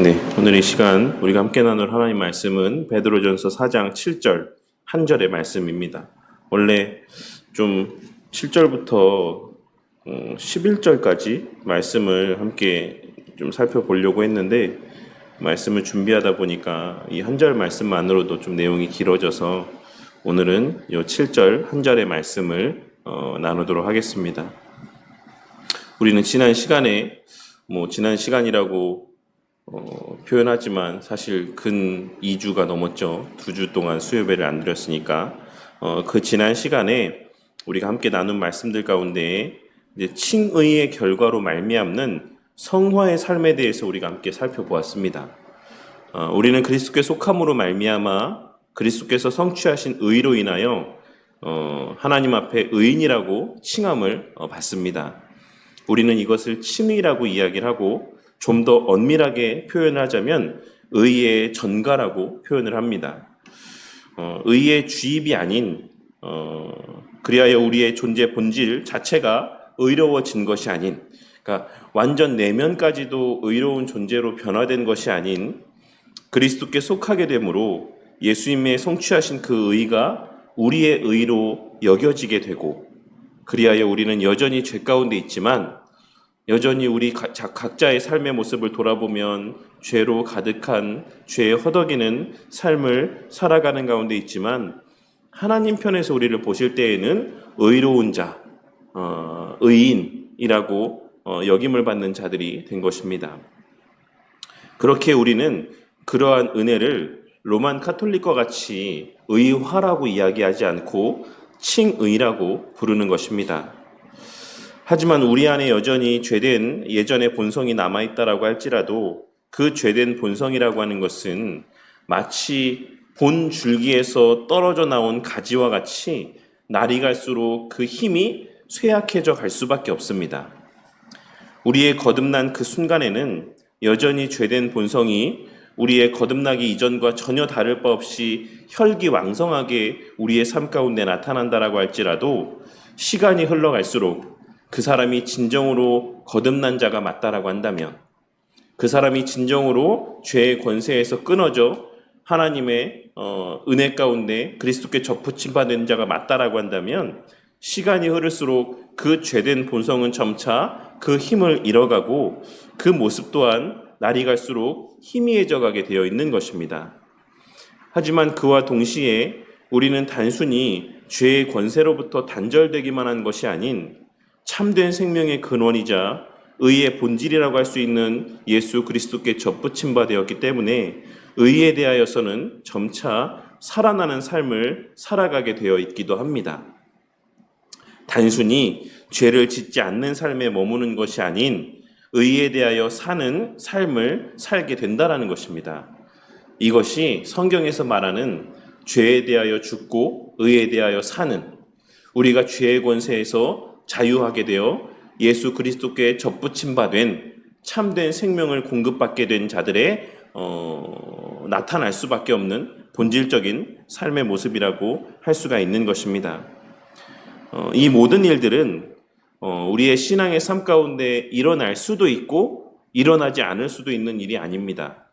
네, 오늘 이 시간 우리가 함께 나눌 하나님 말씀은 베드로전서 4장 7절 한 절의 말씀입니다. 원래 좀 7절부터 11절까지 말씀을 함께 좀 살펴보려고 했는데 말씀을 준비하다 보니까 이 한 절 말씀만으로도 좀 내용이 길어져서 오늘은 이 7절 한 절의 말씀을 나누도록 하겠습니다. 우리는 지난 시간에 지난 시간이라고 표현하지만 사실 근 2주가 넘었죠. 2주 동안 수요예배를 안 드렸으니까 그 지난 시간에 우리가 함께 나눈 말씀들 가운데 이제 칭의의 결과로 말미암는 성화의 삶에 대해서 우리가 함께 살펴보았습니다. 우리는 그리스도께 속함으로 말미암아 그리스도께서 성취하신 의로 인하여 하나님 앞에 의인이라고 칭함을 받습니다. 우리는 이것을 칭의라고 이야기를 하고 좀 더 엄밀하게 표현하자면 의의 전가라고 표현을 합니다. 의의 주입이 아닌 그리하여 우리의 존재 본질 자체가 의로워진 것이 아닌, 그러니까 완전 내면까지도 의로운 존재로 변화된 것이 아닌 그리스도께 속하게 되므로 예수님의 성취하신 그 의가 우리의 의로 여겨지게 되고, 그리하여 우리는 여전히 죄 가운데 있지만 여전히 우리 각자의 삶의 모습을 돌아보면 죄로 가득한 죄에 허덕이는 삶을 살아가는 가운데 있지만 하나님 편에서 우리를 보실 때에는 의로운 자, 의인이라고 역임을 받는 자들이 된 것입니다. 그렇게 우리는 그러한 은혜를 로만 카톨릭과 같이 의화라고 이야기하지 않고 칭의라고 부르는 것입니다. 하지만 우리 안에 여전히 죄된 예전의 본성이 남아있다라고 할지라도 그 죄된 본성이라고 하는 것은 마치 본 줄기에서 떨어져 나온 가지와 같이 날이 갈수록 그 힘이 쇠약해져 갈 수밖에 없습니다. 우리의 거듭난 그 순간에는 여전히 죄된 본성이 우리의 거듭나기 이전과 전혀 다를 바 없이 혈기왕성하게 우리의 삶 가운데 나타난다라고 할지라도 시간이 흘러갈수록 그 사람이 진정으로 거듭난 자가 맞다라고 한다면, 그 사람이 진정으로 죄의 권세에서 끊어져 하나님의 은혜 가운데 그리스도께 접붙임 받은 자가 맞다라고 한다면 시간이 흐를수록 그 죄된 본성은 점차 그 힘을 잃어가고 그 모습 또한 날이 갈수록 희미해져 가게 되어 있는 것입니다. 하지만 그와 동시에 우리는 단순히 죄의 권세로부터 단절되기만 한 것이 아닌 참된 생명의 근원이자 의의 본질이라고 할 수 있는 예수 그리스도께 접붙임 바 되었기 때문에 의에 대하여서는 점차 살아나는 삶을 살아가게 되어 있기도 합니다. 단순히 죄를 짓지 않는 삶에 머무는 것이 아닌 의에 대하여 사는 삶을 살게 된다라는 것입니다. 이것이 성경에서 말하는 죄에 대하여 죽고 의에 대하여 사는, 우리가 죄의 권세에서 자유하게 되어 예수 그리스도께 접붙임 바 된 참된 생명을 공급받게 된 자들의 나타날 수밖에 없는 본질적인 삶의 모습이라고 할 수가 있는 것입니다. 이 모든 일들은 우리의 신앙의 삶 가운데 일어날 수도 있고 일어나지 않을 수도 있는 일이 아닙니다.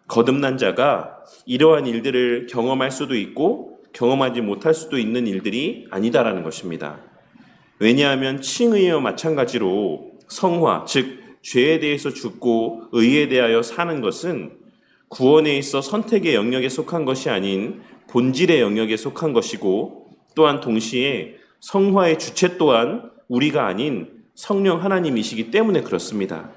거듭난 자가 이러한 일들을 경험할 수도 있고 경험하지 못할 수도 있는 일들이 아니다라는 것입니다. 왜냐하면 칭의와 마찬가지로 성화, 즉 죄에 대해서 죽고 의에 대하여 사는 것은 구원에 있어 선택의 영역에 속한 것이 아닌 본질의 영역에 속한 것이고, 또한 동시에 성화의 주체 또한 우리가 아닌 성령 하나님이시기 때문에 그렇습니다.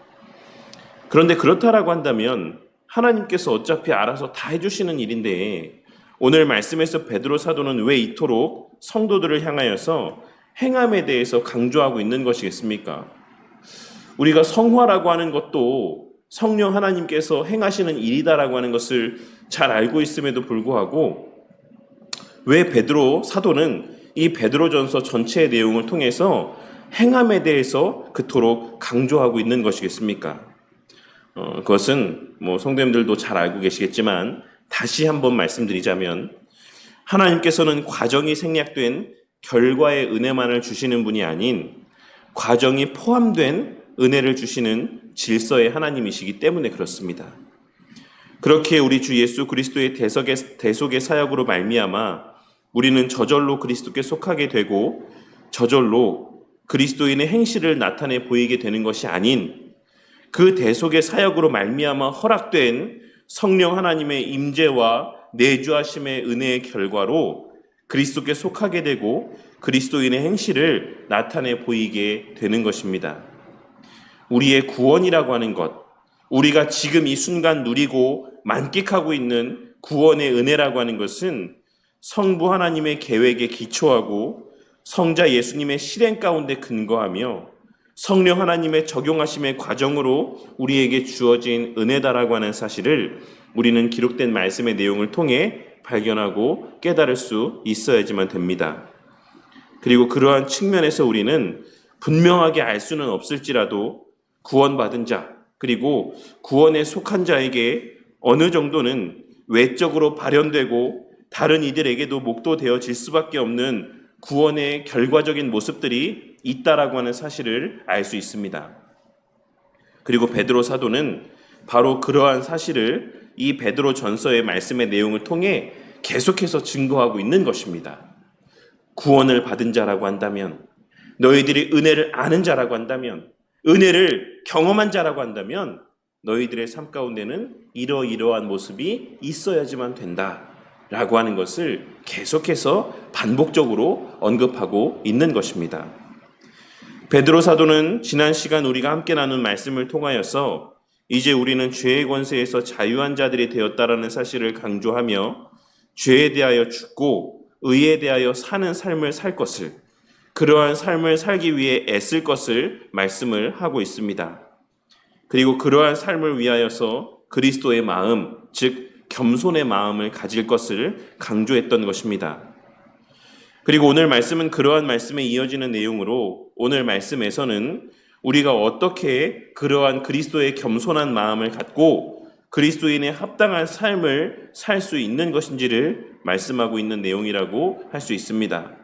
그런데 그렇다라고 한다면 하나님께서 어차피 알아서 다 해주시는 일인데 오늘 말씀에서 베드로 사도는 왜 이토록 성도들을 향하여서 행함에 대해서 강조하고 있는 것이겠습니까? 우리가 성화라고 하는 것도 성령 하나님께서 행하시는 일이다라고 하는 것을 잘 알고 있음에도 불구하고 왜 베드로 사도는 이 베드로전서 전체의 내용을 통해서 행함에 대해서 그토록 강조하고 있는 것이겠습니까? 그것은 성도님들도 잘 알고 계시겠지만 다시 한번 말씀드리자면 하나님께서는 과정이 생략된 결과의 은혜만을 주시는 분이 아닌 과정이 포함된 은혜를 주시는 질서의 하나님이시기 때문에 그렇습니다. 그렇게 우리 주 예수 그리스도의 대속의 사역으로 말미암아 우리는 저절로 그리스도께 속하게 되고 저절로 그리스도인의 행실을 나타내 보이게 되는 것이 아닌 그 대속의 사역으로 말미암아 허락된 성령 하나님의 임재와 내주하심의 은혜의 결과로 그리스도께 속하게 되고 그리스도인의 행실을 나타내 보이게 되는 것입니다. 우리의 구원이라고 하는 것, 우리가 지금 이 순간 누리고 만끽하고 있는 구원의 은혜라고 하는 것은 성부 하나님의 계획에 기초하고 성자 예수님의 실행 가운데 근거하며 성령 하나님의 적용하심의 과정으로 우리에게 주어진 은혜다라고 하는 사실을 우리는 기록된 말씀의 내용을 통해 발견하고 깨달을 수 있어야지만 됩니다. 그리고 그러한 측면에서 우리는 분명하게 알 수는 없을지라도 구원받은 자, 그리고 구원에 속한 자에게 어느 정도는 외적으로 발현되고 다른 이들에게도 목도되어질 수밖에 없는 구원의 결과적인 모습들이 있다라고 하는 사실을 알 수 있습니다. 그리고 베드로 사도는 바로 그러한 사실을 이 베드로 전서의 말씀의 내용을 통해 계속해서 증거하고 있는 것입니다. 구원을 받은 자라고 한다면, 너희들이 은혜를 아는 자라고 한다면, 은혜를 경험한 자라고 한다면 너희들의 삶 가운데는 이러이러한 모습이 있어야지만 된다라고 하는 것을 계속해서 반복적으로 언급하고 있는 것입니다. 베드로 사도는 지난 시간 우리가 함께 나눈 말씀을 통하여서 이제 우리는 죄의 권세에서 자유한 자들이 되었다라는 사실을 강조하며 죄에 대하여 죽고 의에 대하여 사는 삶을 살 것을, 그러한 삶을 살기 위해 애쓸 것을 말씀을 하고 있습니다. 그리고 그러한 삶을 위하여서 그리스도의 마음, 즉 겸손의 마음을 가질 것을 강조했던 것입니다. 그리고 오늘 말씀은 그러한 말씀에 이어지는 내용으로 오늘 말씀에서는 우리가 어떻게 그러한 그리스도의 겸손한 마음을 갖고 그리스도인의 합당한 삶을 살 수 있는 것인지를 말씀하고 있는 내용이라고 할 수 있습니다.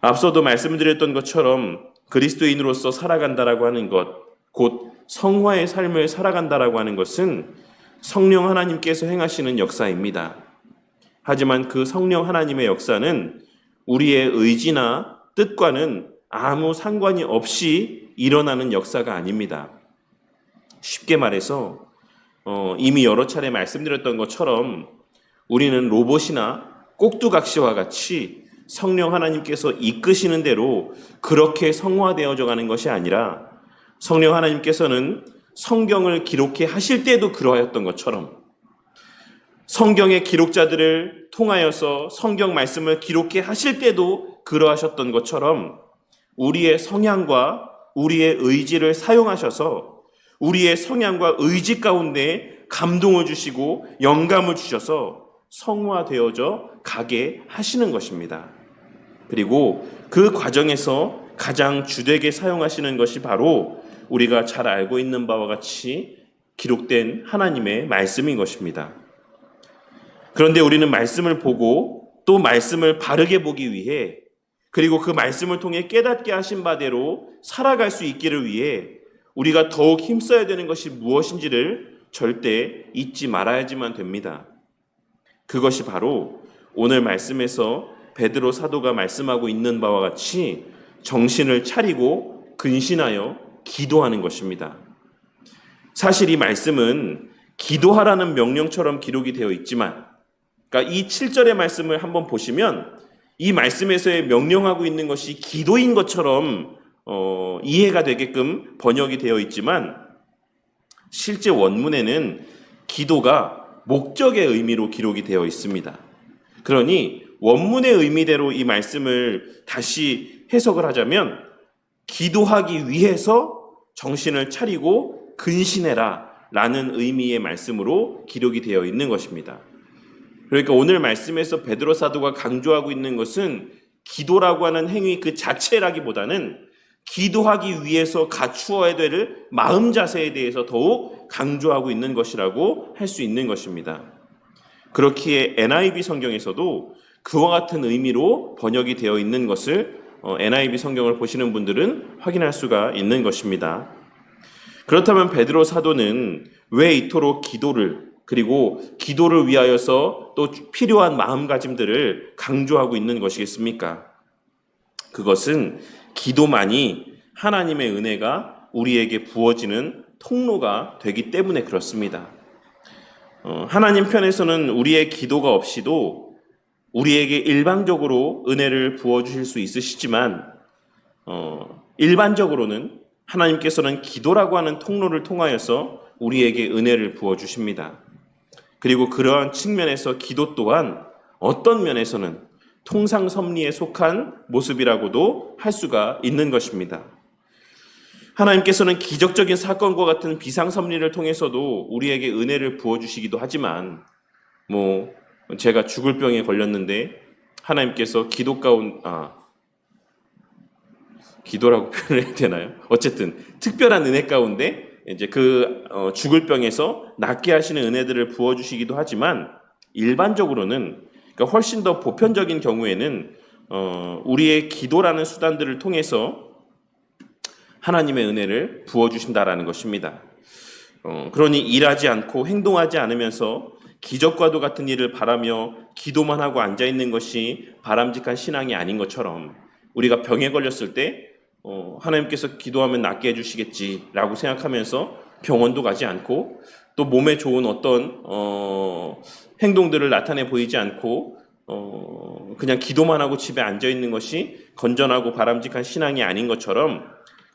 앞서도 말씀드렸던 것처럼 그리스도인으로서 살아간다라고 하는 것, 곧 성화의 삶을 살아간다라고 하는 것은 성령 하나님께서 행하시는 역사입니다. 하지만 그 성령 하나님의 역사는 우리의 의지나 뜻과는 아무 상관이 없이 일어나는 역사가 아닙니다. 쉽게 말해서 이미 여러 차례 말씀드렸던 것처럼 우리는 로봇이나 꼭두각시와 같이 성령 하나님께서 이끄시는 대로 그렇게 성화되어져 가는 것이 아니라 성령 하나님께서는 성경을 기록해 하실 때도 그러하였던 것처럼 성경의 기록자들을 통하여서 성경 말씀을 기록해 하실 때도 그러하셨던 것처럼 우리의 성향과 우리의 의지를 사용하셔서 우리의 성향과 의지 가운데 감동을 주시고 영감을 주셔서 성화되어져 가게 하시는 것입니다. 그리고 그 과정에서 가장 주되게 사용하시는 것이 바로 우리가 잘 알고 있는 바와 같이 기록된 하나님의 말씀인 것입니다. 그런데 우리는 말씀을 보고 또 말씀을 바르게 보기 위해, 그리고 그 말씀을 통해 깨닫게 하신 바대로 살아갈 수 있기를 위해 우리가 더욱 힘써야 되는 것이 무엇인지를 절대 잊지 말아야지만 됩니다. 그것이 바로 오늘 말씀에서 베드로 사도가 말씀하고 있는 바와 같이 정신을 차리고 근신하여 기도하는 것입니다. 사실 이 말씀은 기도하라는 명령처럼 기록이 되어 있지만, 그러니까 이 7절의 말씀을 한번 보시면 이 말씀에서의 명령하고 있는 것이 기도인 것처럼 이해가 되게끔 번역이 되어 있지만 실제 원문에는 기도가 목적의 의미로 기록이 되어 있습니다. 그러니 원문의 의미대로 이 말씀을 다시 해석을 하자면 기도하기 위해서 정신을 차리고 근신해라 라는 의미의 말씀으로 기록이 되어 있는 것입니다. 그러니까 오늘 말씀에서 베드로 사도가 강조하고 있는 것은 기도라고 하는 행위 그 자체라기보다는 기도하기 위해서 갖추어야 될 마음 자세에 대해서 더욱 강조하고 있는 것이라고 할 수 있는 것입니다. 그렇기에 NIV 성경에서도 그와 같은 의미로 번역이 되어 있는 것을 NIV 성경을 보시는 분들은 확인할 수가 있는 것입니다. 그렇다면 베드로 사도는 왜 이토록 기도를, 그리고 기도를 위하여서 또 필요한 마음가짐들을 강조하고 있는 것이겠습니까? 그것은 기도만이 하나님의 은혜가 우리에게 부어지는 통로가 되기 때문에 그렇습니다. 하나님 편에서는 우리의 기도가 없이도 우리에게 일방적으로 은혜를 부어주실 수 있으시지만 일반적으로는 하나님께서는 기도라고 하는 통로를 통하여서 우리에게 은혜를 부어주십니다. 그리고 그러한 측면에서 기도 또한 어떤 면에서는 통상섭리에 속한 모습이라고도 할 수가 있는 것입니다. 하나님께서는 기적적인 사건과 같은 비상섭리를 통해서도 우리에게 은혜를 부어주시기도 하지만 제가 죽을 병에 걸렸는데 하나님께서 기도라고 표현해야 되나요? 어쨌든 특별한 은혜 가운데 이제 죽을 병에서 낫게 하시는 은혜들을 부어주시기도 하지만 일반적으로는 그러니까 훨씬 더 보편적인 경우에는 우리의 기도라는 수단들을 통해서 하나님의 은혜를 부어주신다라는 것입니다. 그러니 일하지 않고 행동하지 않으면서 기적과도 같은 일을 바라며 기도만 하고 앉아있는 것이 바람직한 신앙이 아닌 것처럼 우리가 병에 걸렸을 때 하나님께서 기도하면 낫게 해주시겠지라고 생각하면서 병원도 가지 않고 또 몸에 좋은 어떤 행동들을 나타내 보이지 않고 그냥 기도만 하고 집에 앉아있는 것이 건전하고 바람직한 신앙이 아닌 것처럼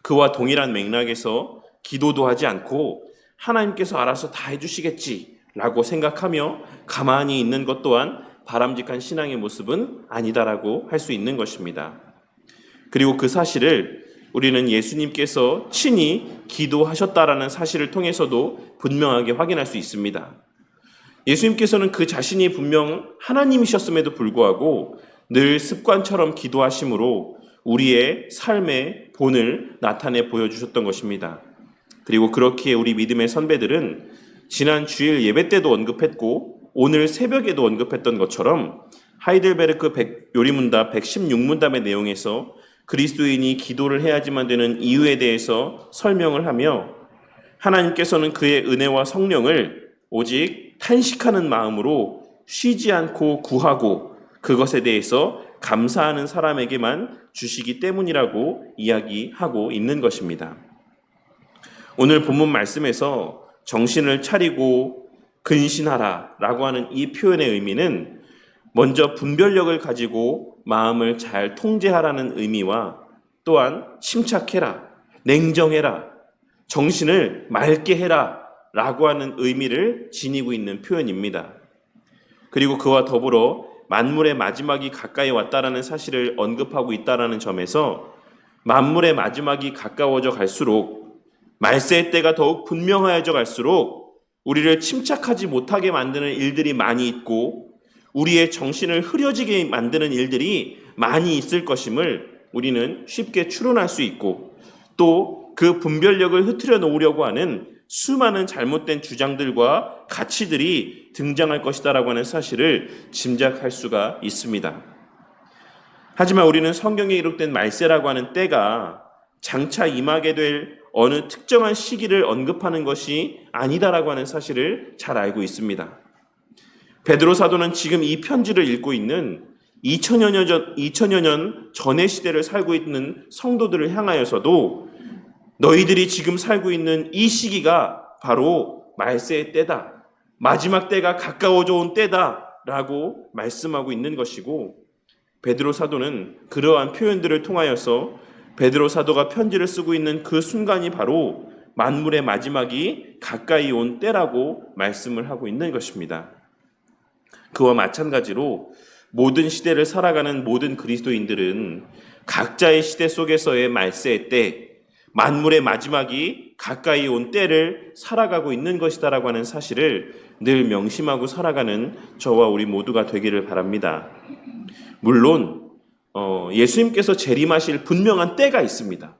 그와 동일한 맥락에서 기도도 하지 않고 하나님께서 알아서 다 해주시겠지라고 생각하며 가만히 있는 것 또한 바람직한 신앙의 모습은 아니다라고 할 수 있는 것입니다. 그리고 그 사실을 우리는 예수님께서 친히 기도하셨다라는 사실을 통해서도 분명하게 확인할 수 있습니다. 예수님께서는 그 자신이 분명 하나님이셨음에도 불구하고 늘 습관처럼 기도하심으로 우리의 삶의 본을 나타내 보여주셨던 것입니다. 그리고 그렇기에 우리 믿음의 선배들은 지난 주일 예배 때도 언급했고 오늘 새벽에도 언급했던 것처럼 하이델베르크 요리문답 116문답의 내용에서 그리스도인이 기도를 해야지만 되는 이유에 대해서 설명을 하며 하나님께서는 그의 은혜와 성령을 오직 탄식하는 마음으로 쉬지 않고 구하고 그것에 대해서 감사하는 사람에게만 주시기 때문이라고 이야기하고 있는 것입니다. 오늘 본문 말씀에서 정신을 차리고 근신하라 라고 하는 이 표현의 의미는 먼저 분별력을 가지고 마음을 잘 통제하라는 의미와 또한 침착해라, 냉정해라, 정신을 맑게 해라 라고 하는 의미를 지니고 있는 표현입니다. 그리고 그와 더불어 만물의 마지막이 가까이 왔다라는 사실을 언급하고 있다라는 점에서 만물의 마지막이 가까워져 갈수록 말세의 때가 더욱 분명하여져 갈수록 우리를 침착하지 못하게 만드는 일들이 많이 있고 우리의 정신을 흐려지게 만드는 일들이 많이 있을 것임을 우리는 쉽게 추론할 수 있고 또 그 분별력을 흐트려 놓으려고 하는 수많은 잘못된 주장들과 가치들이 등장할 것이다라고 하는 사실을 짐작할 수가 있습니다. 하지만 우리는 성경에 기록된 말세라고 하는 때가 장차 임하게 될 어느 특정한 시기를 언급하는 것이 아니다라고 하는 사실을 잘 알고 있습니다. 베드로 사도는 지금 이 편지를 읽고 있는 2000여 년 전의 시대를 살고 있는 성도들을 향하여서도 너희들이 지금 살고 있는 이 시기가 바로 말세의 때다. 마지막 때가 가까워져 온 때다라고 말씀하고 있는 것이고 베드로 사도는 그러한 표현들을 통하여서 베드로 사도가 편지를 쓰고 있는 그 순간이 바로 만물의 마지막이 가까이 온 때라고 말씀을 하고 있는 것입니다. 그와 마찬가지로 모든 시대를 살아가는 모든 그리스도인들은 각자의 시대 속에서의 말세의 때, 만물의 마지막이 가까이 온 때를 살아가고 있는 것이다라고 하는 사실을 늘 명심하고 살아가는 저와 우리 모두가 되기를 바랍니다. 물론 예수님께서 재림하실 분명한 때가 있습니다.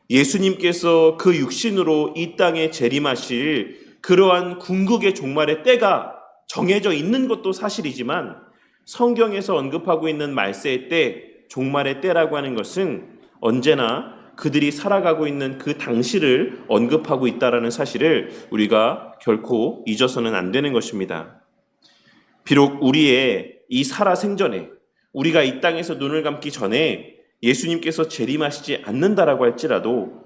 예수님께서 그 육신으로 이 땅에 재림하실 그러한 궁극의 종말의 때가 정해져 있는 것도 사실이지만 성경에서 언급하고 있는 말세의 때, 종말의 때라고 하는 것은 언제나 그들이 살아가고 있는 그 당시를 언급하고 있다는 사실을 우리가 결코 잊어서는 안 되는 것입니다. 비록 우리의 이 살아생전에 우리가 이 땅에서 눈을 감기 전에 예수님께서 재림하시지 않는다라고 할지라도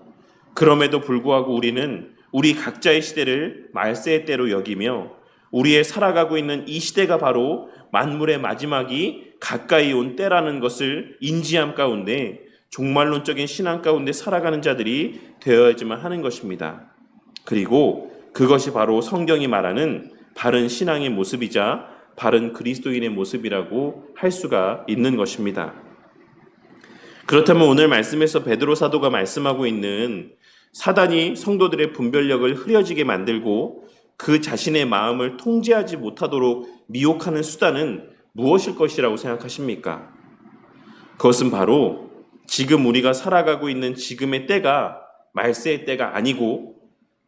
그럼에도 불구하고 우리는 우리 각자의 시대를 말세의 때로 여기며 우리의 살아가고 있는 이 시대가 바로 만물의 마지막이 가까이 온 때라는 것을 인지함 가운데 종말론적인 신앙 가운데 살아가는 자들이 되어야지만 하는 것입니다. 그리고 그것이 바로 성경이 말하는 바른 신앙의 모습이자 바른 그리스도인의 모습이라고 할 수가 있는 것입니다. 그렇다면 오늘 말씀에서 베드로 사도가 말씀하고 있는 사단이 성도들의 분별력을 흐려지게 만들고 그 자신의 마음을 통제하지 못하도록 미혹하는 수단은 무엇일 것이라고 생각하십니까? 그것은 바로 지금 우리가 살아가고 있는 지금의 때가 말세의 때가 아니고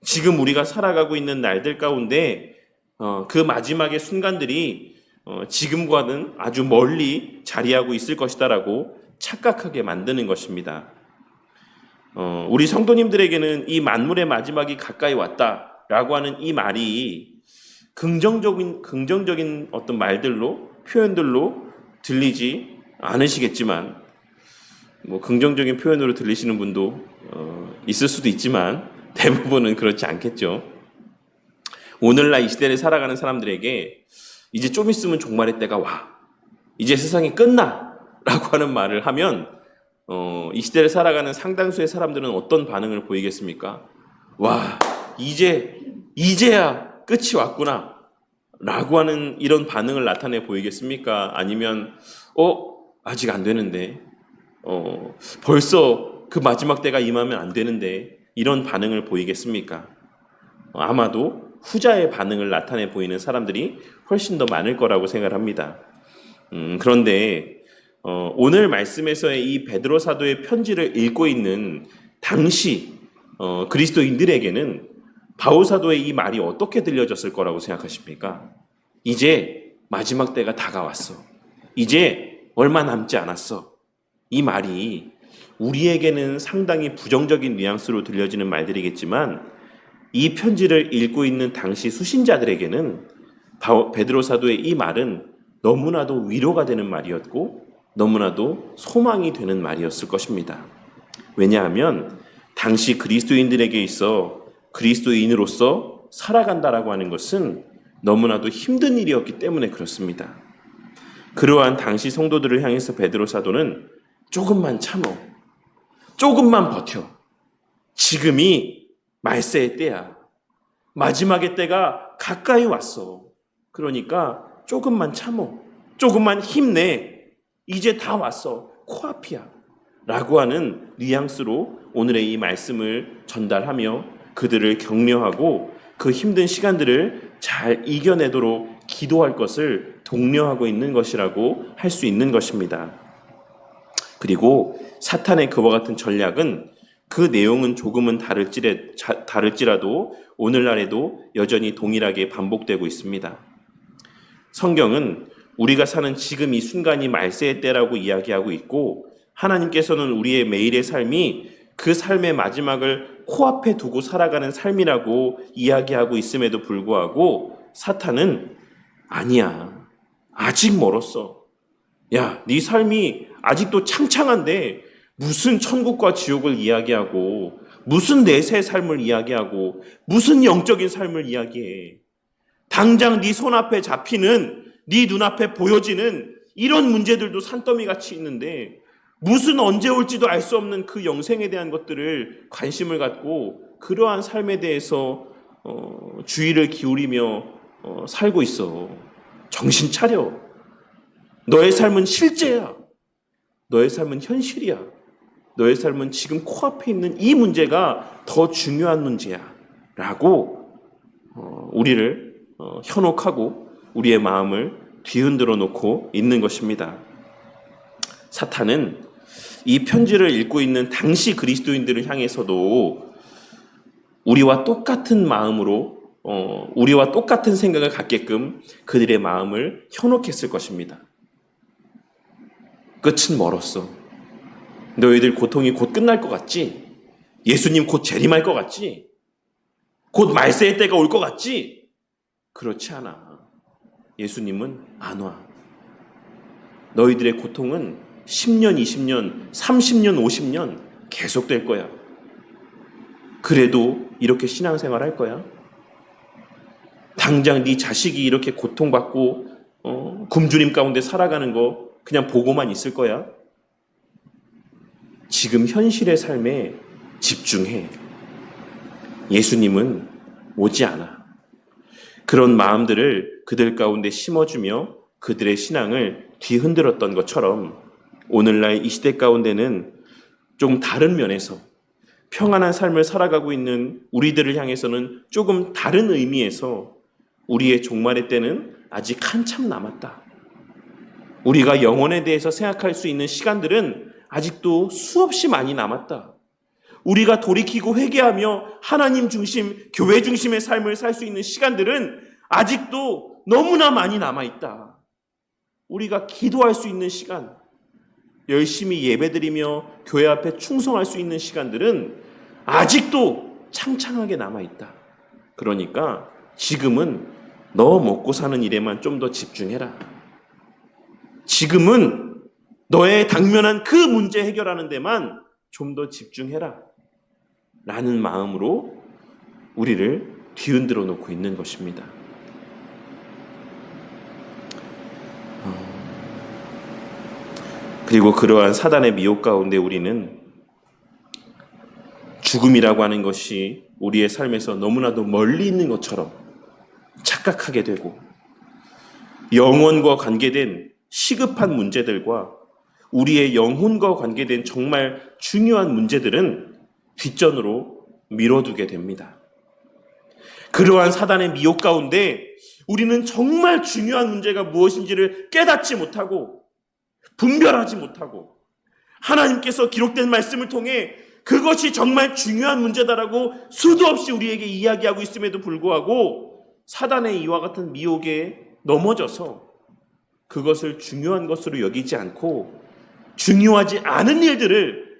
지금 우리가 살아가고 있는 날들 가운데 그 마지막의 순간들이 지금과는 아주 멀리 자리하고 있을 것이다라고 착각하게 만드는 것입니다. 우리 성도님들에게는 이 만물의 마지막이 가까이 왔다라고 하는 이 말이 긍정적인 어떤 말들로 표현들로 들리지 않으시겠지만 긍정적인 표현으로 들리시는 분도 있을 수도 있지만 대부분은 그렇지 않겠죠. 오늘날 이 시대를 살아가는 사람들에게 이제 좀 있으면 종말의 때가 와. 이제 세상이 끝나. 라고 하는 말을 하면 이 시대를 살아가는 상당수의 사람들은 어떤 반응을 보이겠습니까? 와, 이제야 끝이 왔구나. 라고 하는 이런 반응을 나타내 보이겠습니까? 아니면 아직 안 되는데 벌써 그 마지막 때가 임하면 안 되는데 이런 반응을 보이겠습니까? 아마도 후자의 반응을 나타내 보이는 사람들이 훨씬 더 많을 거라고 생각을 합니다. 그런데 오늘 말씀에서의 이 베드로 사도의 편지를 읽고 있는 당시 그리스도인들에게는 바울 사도의 이 말이 어떻게 들려졌을 거라고 생각하십니까? 이제 마지막 때가 다가왔어. 이제 얼마 남지 않았어. 이 말이 우리에게는 상당히 부정적인 뉘앙스로 들려지는 말들이겠지만 이 편지를 읽고 있는 당시 수신자들에게는 베드로 사도의 이 말은 너무나도 위로가 되는 말이었고 너무나도 소망이 되는 말이었을 것입니다. 왜냐하면 당시 그리스도인들에게 있어 그리스도인으로서 살아간다라고 하는 것은 너무나도 힘든 일이었기 때문에 그렇습니다. 그러한 당시 성도들을 향해서 베드로 사도는 조금만 참어, 조금만 버텨. 지금이 말세의 때야. 마지막의 때가 가까이 왔어. 그러니까 조금만 참어, 조금만 힘내. 이제 다 왔어. 코앞이야. 라고 하는 뉘앙스로 오늘의 이 말씀을 전달하며 그들을 격려하고 그 힘든 시간들을 잘 이겨내도록 기도할 것을 독려하고 있는 것이라고 할 수 있는 것입니다. 그리고 사탄의 그와 같은 전략은 그 내용은 조금은 다를지라도 오늘날에도 여전히 동일하게 반복되고 있습니다. 성경은 우리가 사는 지금 이 순간이 말세의 때라고 이야기하고 있고 하나님께서는 우리의 매일의 삶이 그 삶의 마지막을 코앞에 두고 살아가는 삶이라고 이야기하고 있음에도 불구하고 사탄은 아니야. 아직 멀었어. 야, 네 삶이 아직도 창창한데 무슨 천국과 지옥을 이야기하고 무슨 내세의 삶을 이야기하고 무슨 영적인 삶을 이야기해. 당장 네 손앞에 잡히는 네 눈앞에 보여지는 이런 문제들도 산더미같이 있는데 무슨 언제 올지도 알 수 없는 그 영생에 대한 것들을 관심을 갖고 그러한 삶에 대해서 주의를 기울이며 살고 있어. 정신 차려. 너의 삶은 실제야. 너의 삶은 현실이야. 너의 삶은 지금 코앞에 있는 이 문제가 더 중요한 문제야. 라고 우리를 현혹하고 우리의 마음을 뒤흔들어 놓고 있는 것입니다. 사탄은 이 편지를 읽고 있는 당시 그리스도인들을 향해서도 우리와 똑같은 마음으로 우리와 똑같은 생각을 갖게끔 그들의 마음을 현혹했을 것입니다. 끝은 멀었어. 너희들 고통이 곧 끝날 것 같지? 예수님 곧 재림할 것 같지? 곧 말세의 때가 올 것 같지? 그렇지 않아. 예수님은 안 와. 너희들의 고통은 10년, 20년, 30년, 50년 계속될 거야. 그래도 이렇게 신앙생활 할 거야? 당장 네 자식이 이렇게 고통받고 굶주림 가운데 살아가는 거 그냥 보고만 있을 거야? 지금 현실의 삶에 집중해. 예수님은 오지 않아. 그런 마음들을 그들 가운데 심어주며 그들의 신앙을 뒤흔들었던 것처럼 오늘날 이 시대 가운데는 조금 다른 면에서 평안한 삶을 살아가고 있는 우리들을 향해서는 조금 다른 의미에서 우리의 종말의 때는 아직 한참 남았다. 우리가 영혼에 대해서 생각할 수 있는 시간들은 아직도 수없이 많이 남았다. 우리가 돌이키고 회개하며 하나님 중심, 교회 중심의 삶을 살 수 있는 시간들은 아직도 너무나 많이 남아있다. 우리가 기도할 수 있는 시간, 열심히 예배드리며 교회 앞에 충성할 수 있는 시간들은 아직도 창창하게 남아있다. 그러니까 지금은 너 먹고 사는 일에만 좀 더 집중해라. 지금은 너의 당면한 그 문제 해결하는 데만 좀 더 집중해라. 라는 마음으로 우리를 뒤흔들어 놓고 있는 것입니다. 그리고 그러한 사단의 미혹 가운데 우리는 죽음이라고 하는 것이 우리의 삶에서 너무나도 멀리 있는 것처럼 착각하게 되고 영혼과 관계된 시급한 문제들과 우리의 영혼과 관계된 정말 중요한 문제들은 뒷전으로 미뤄두게 됩니다. 그러한 사단의 미혹 가운데 우리는 정말 중요한 문제가 무엇인지를 깨닫지 못하고 분별하지 못하고 하나님께서 기록된 말씀을 통해 그것이 정말 중요한 문제다라고 수도 없이 우리에게 이야기하고 있음에도 불구하고 사단의 이와 같은 미혹에 넘어져서 그것을 중요한 것으로 여기지 않고 중요하지 않은 일들을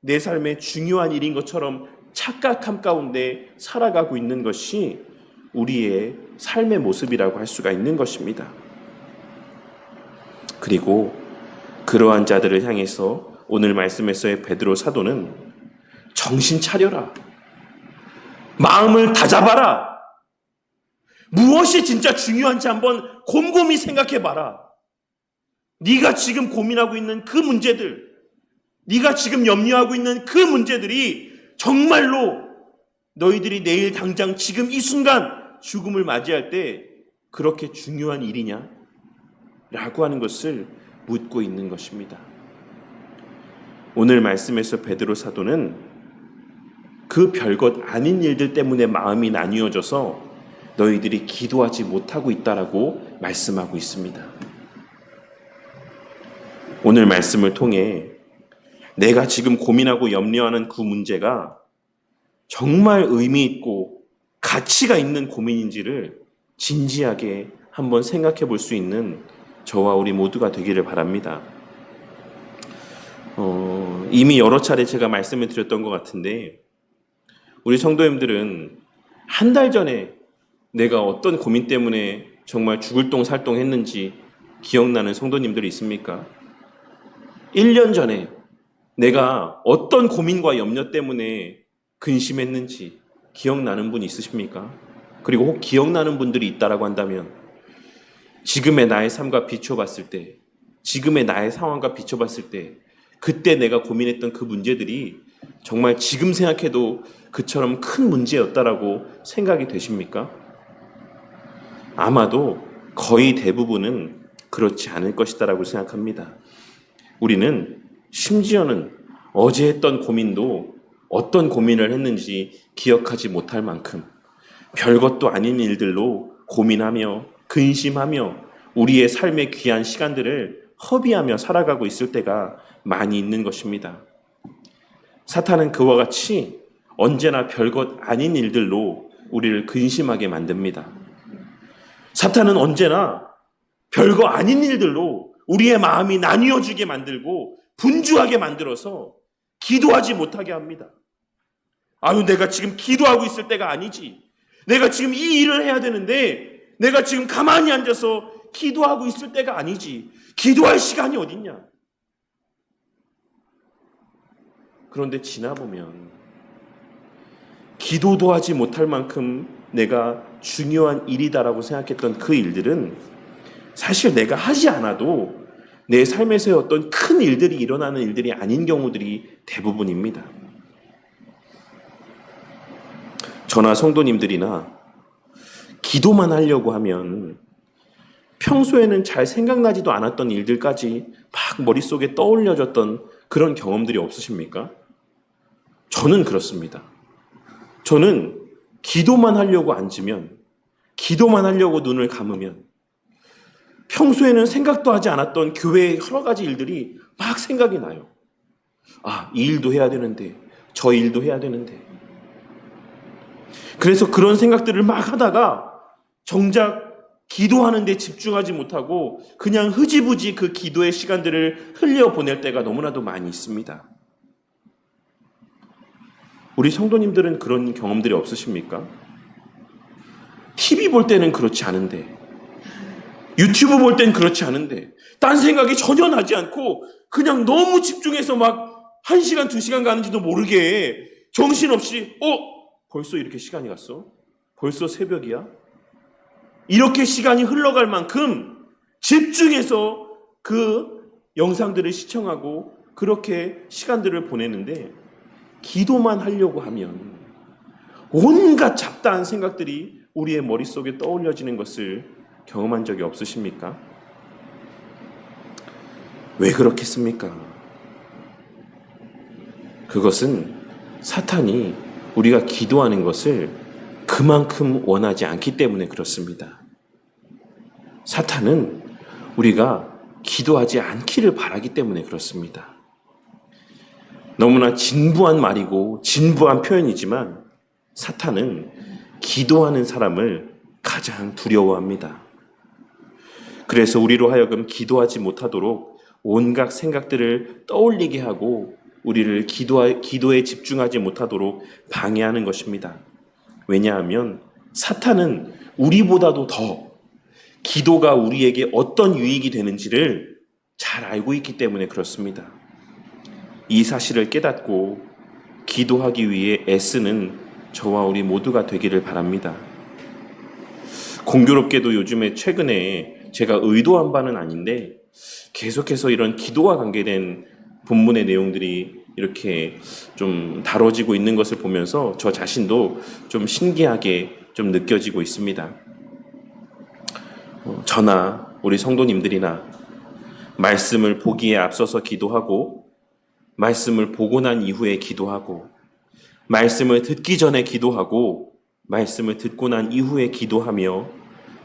내 삶의 중요한 일인 것처럼 착각함 가운데 살아가고 있는 것이 우리의 삶의 모습이라고 할 수가 있는 것입니다. 그리고 그러한 자들을 향해서 오늘 말씀에서의 베드로 사도는 정신 차려라. 마음을 다잡아라. 무엇이 진짜 중요한지 한번 곰곰이 생각해봐라. 네가 지금 고민하고 있는 그 문제들, 네가 지금 염려하고 있는 그 문제들이 정말로 너희들이 내일 당장 지금 이 순간 죽음을 맞이할 때 그렇게 중요한 일이냐? 라고 하는 것을 묻고 있는 것입니다. 오늘 말씀에서 베드로 사도는 그 별것 아닌 일들 때문에 마음이 나뉘어져서 너희들이 기도하지 못하고 있다라고 말씀하고 있습니다. 오늘 말씀을 통해 내가 지금 고민하고 염려하는 그 문제가 정말 의미 있고 가치가 있는 고민인지를 진지하게 한번 생각해 볼 수 있는 저와 우리 모두가 되기를 바랍니다. 이미 여러 차례 제가 말씀을 드렸던 것 같은데 우리 성도님들은 한 달 전에 내가 어떤 고민 때문에 정말 죽을 똥 살 똥 했는지 기억나는 성도님들이 있습니까? 1년 전에 내가 어떤 고민과 염려 때문에 근심했는지 기억나는 분 있으십니까? 그리고 혹 기억나는 분들이 있다라고 한다면 지금의 나의 삶과 비춰봤을 때, 지금의 나의 상황과 비춰봤을 때 그때 내가 고민했던 그 문제들이 정말 지금 생각해도 그처럼 큰 문제였다라고 생각이 되십니까? 아마도 거의 대부분은 그렇지 않을 것이다라고 생각합니다. 우리는 심지어는 어제 했던 고민도 어떤 고민을 했는지 기억하지 못할 만큼 별것도 아닌 일들로 고민하며 근심하며 우리의 삶의 귀한 시간들을 허비하며 살아가고 있을 때가 많이 있는 것입니다. 사탄은 그와 같이 언제나 별것 아닌 일들로 우리를 근심하게 만듭니다. 사탄은 언제나 별거 아닌 일들로 우리의 마음이 나뉘어지게 만들고 분주하게 만들어서 기도하지 못하게 합니다. 아유, 내가 지금 기도하고 있을 때가 아니지. 내가 지금 이 일을 해야 되는데 내가 지금 가만히 앉아서 기도하고 있을 때가 아니지. 기도할 시간이 어딨냐. 그런데 지나보면 기도도 하지 못할 만큼 내가 중요한 일이다라고 생각했던 그 일들은 사실 내가 하지 않아도 내 삶에서의 어떤 큰 일들이 일어나는 일들이 아닌 경우들이 대부분입니다. 저나 성도님들이나 기도만 하려고 하면 평소에는 잘 생각나지도 않았던 일들까지 막 머릿속에 떠올려졌던 그런 경험들이 없으십니까? 저는 그렇습니다. 저는 기도만 하려고 앉으면, 기도만 하려고 눈을 감으면 평소에는 생각도 하지 않았던 교회의 여러 가지 일들이 막 생각이 나요. 아, 이 일도 해야 되는데, 저 일도 해야 되는데. 그래서 그런 생각들을 막 하다가 정작 기도하는 데 집중하지 못하고 그냥 흐지부지 그 기도의 시간들을 흘려보낼 때가 너무나도 많이 있습니다. 우리 성도님들은 그런 경험들이 없으십니까? TV 볼 때는 그렇지 않은데, 유튜브 볼 땐 그렇지 않은데, 딴 생각이 전혀 나지 않고 그냥 너무 집중해서 막 1시간, 2시간 가는지도 모르게 정신없이 벌써 이렇게 시간이 갔어? 벌써 새벽이야? 이렇게 시간이 흘러갈 만큼 집중해서 그 영상들을 시청하고 그렇게 시간들을 보내는데, 기도만 하려고 하면 온갖 잡다한 생각들이 우리의 머릿속에 떠올려지는 것을 경험한 적이 없으십니까? 왜 그렇겠습니까? 그것은 사탄이 우리가 기도하는 것을 그만큼 원하지 않기 때문에 그렇습니다. 사탄은 우리가 기도하지 않기를 바라기 때문에 그렇습니다. 너무나 진부한 말이고 진부한 표현이지만 사탄은 기도하는 사람을 가장 두려워합니다. 그래서 우리로 하여금 기도하지 못하도록 온갖 생각들을 떠올리게 하고 우리를 기도에 집중하지 못하도록 방해하는 것입니다. 왜냐하면 사탄은 우리보다도 더 기도가 우리에게 어떤 유익이 되는지를 잘 알고 있기 때문에 그렇습니다. 이 사실을 깨닫고 기도하기 위해 애쓰는 저와 우리 모두가 되기를 바랍니다. 공교롭게도 요즘에 최근에 제가 의도한 바는 아닌데 계속해서 이런 기도와 관계된 본문의 내용들이 이렇게 좀 다뤄지고 있는 것을 보면서 저 자신도 좀 신기하게 좀 느껴지고 있습니다. 저나 우리 성도님들이나 말씀을 보기에 앞서서 기도하고, 말씀을 보고 난 이후에 기도하고, 말씀을 듣기 전에 기도하고, 말씀을 듣고 난 이후에 기도하며,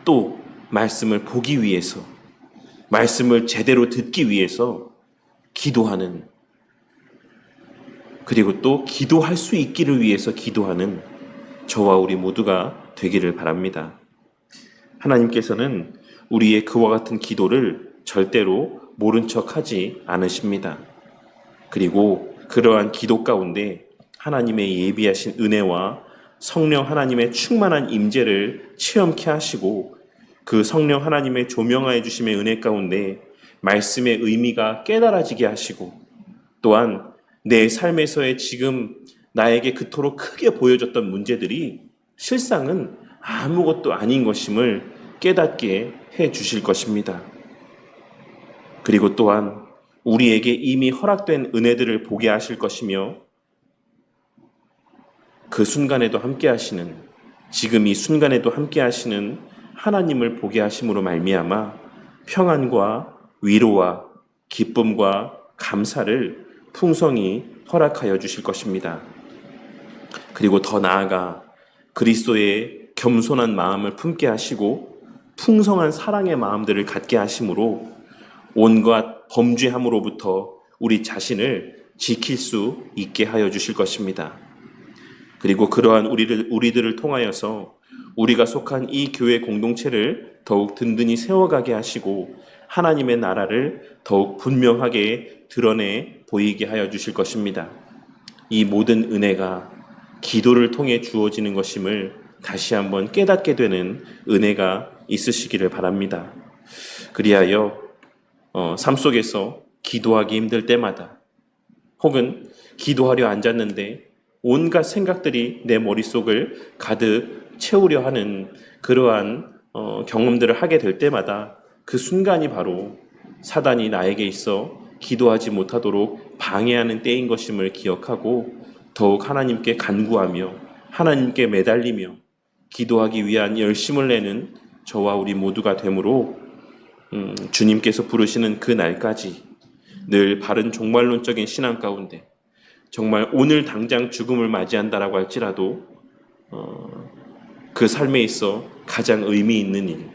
또 말씀을 보기 위해서, 말씀을 제대로 듣기 위해서 기도하는, 그리고 또 기도할 수 있기를 위해서 기도하는 저와 우리 모두가 되기를 바랍니다. 하나님께서는 우리의 그와 같은 기도를 절대로 모른 척하지 않으십니다. 그리고 그러한 기도 가운데 하나님의 예비하신 은혜와 성령 하나님의 충만한 임재를 체험케 하시고, 그 성령 하나님의 조명하여 주심의 은혜 가운데 말씀의 의미가 깨달아지게 하시고, 또한 내 삶에서의 지금 나에게 그토록 크게 보여졌던 문제들이 실상은 아무것도 아닌 것임을 깨닫게 해 주실 것입니다. 그리고 또한 우리에게 이미 허락된 은혜들을 보게 하실 것이며, 그 순간에도 함께 하시는, 지금 이 순간에도 함께 하시는 하나님을 보게 하심으로 말미암아 평안과 위로와 기쁨과 감사를 풍성히 허락하여 주실 것입니다. 그리고 더 나아가 그리스도의 겸손한 마음을 품게 하시고 풍성한 사랑의 마음들을 갖게 하심으로 온갖 범죄함으로부터 우리 자신을 지킬 수 있게 하여 주실 것입니다. 그리고 그러한 우리들을 통하여서 우리가 속한 이 교회 공동체를 더욱 든든히 세워가게 하시고 하나님의 나라를 더욱 분명하게 드러내 보이게 하여 주실 것입니다. 이 모든 은혜가 기도를 통해 주어지는 것임을 다시 한번 깨닫게 되는 은혜가 있으시기를 바랍니다. 그리하여 삶 속에서 기도하기 힘들 때마다 혹은 기도하려 앉았는데 온갖 생각들이 내 머릿속을 가득 채우려 하는 그러한 경험들을 하게 될 때마다 그 순간이 바로 사단이 나에게 있어 기도하지 못하도록 방해하는 때인 것임을 기억하고 더욱 하나님께 간구하며 하나님께 매달리며 기도하기 위한 열심을 내는 저와 우리 모두가 되므로 주님께서 부르시는 그 날까지 늘 바른 종말론적인 신앙 가운데 정말 오늘 당장 죽음을 맞이한다라고 할지라도 그 삶에 있어 가장 의미 있는 일,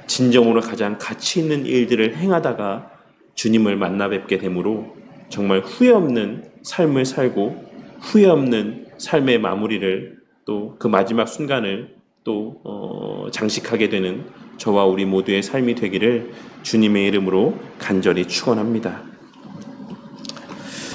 진정으로 가장 가치 있는 일들을 행하다가 주님을 만나 뵙게 되므로 정말 후회 없는 삶을 살고 후회 없는 삶의 마무리를 또 그 마지막 순간을 또 장식하게 되는 저와 우리 모두의 삶이 되기를 주님의 이름으로 간절히 축원합니다.